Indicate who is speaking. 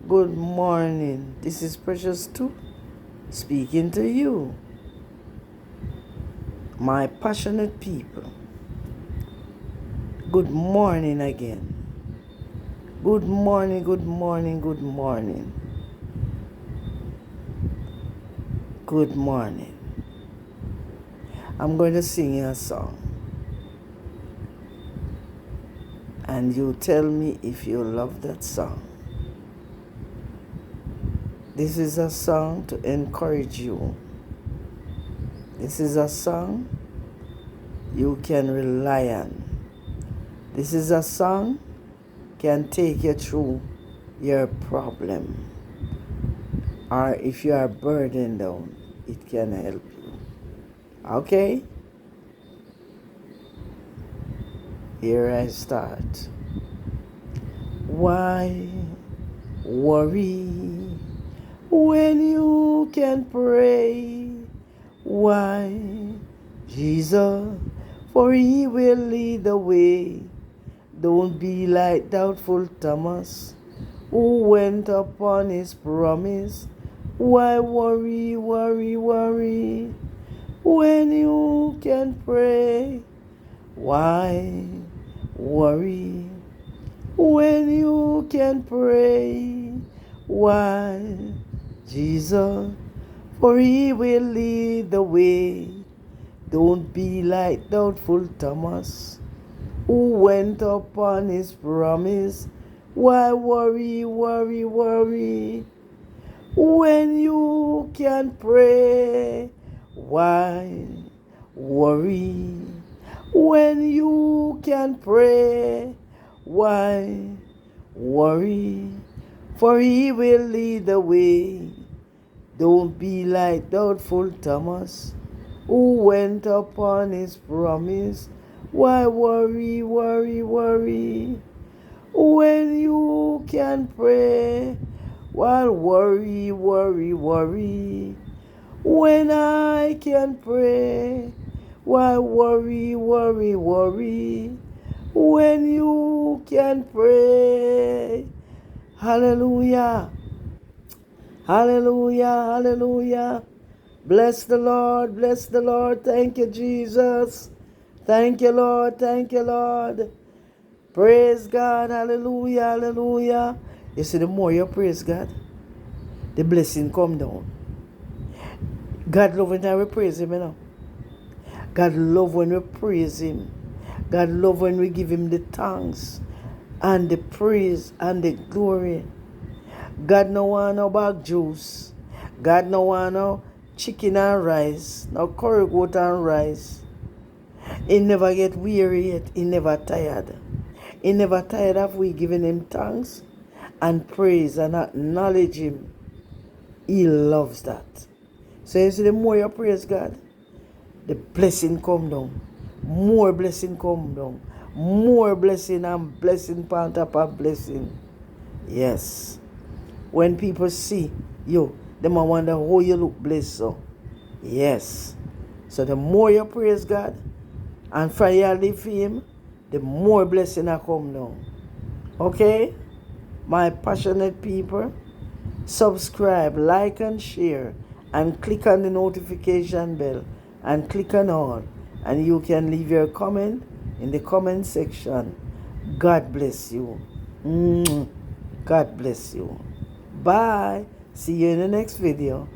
Speaker 1: Good morning. This is Precious 2 speaking to you, my passionate people. Good morning again. Good morning, good morning, good morning. Good morning. I'm going to sing you a song, and you tell me if you love that song. This is a song to encourage you. This is a song you can rely on. This is a song can take you through your problem. Or if you are burdened down, it can help you. Okay? Here I start. Why worry when you can pray? Why, Jesus, for he will lead the way. Don't be like doubtful Thomas, who went upon his promise. Why worry, worry, worry when you can pray? Why worry when you can pray? Why, Jesus, for he will lead the way. Don't be like doubtful Thomas, who went upon his promise. Why worry, worry, worry when you can pray? Why worry when you can pray? Why worry, for he will lead the way. Don't be like doubtful Thomas, who went upon his promise. Why worry, worry, worry when you can pray? Why worry, worry, worry when I can pray? Why worry, worry, worry when you can pray? Hallelujah. Hallelujah, hallelujah. Bless the Lord, bless the Lord. Thank you, Jesus. Thank you, Lord, thank you, Lord. Praise God, hallelujah, hallelujah. You see, the more you praise God, the blessing come down. God love when we praise Him, you know. God love when we praise Him. God love when we give Him the thanks and the praise and the glory. God no want no bag juice. God no want no chicken and rice, no curry goat and rice. He never get weary yet. He never tired. He never tired of we giving Him thanks and praise and acknowledge Him. He loves that. So you see, the more you praise God, the blessing come down. More blessing come down. More blessing and blessing on top of blessing. Yes. When people see you, they might wonder how you look blessed so. Yes. So the more you praise God and for you live for Him, the more blessing will come down. Okay? My passionate people, subscribe, like and share, and click on the notification bell and click on all, and you can leave your comment in the comment section. God bless you. God bless you. Bye. See you in the next video.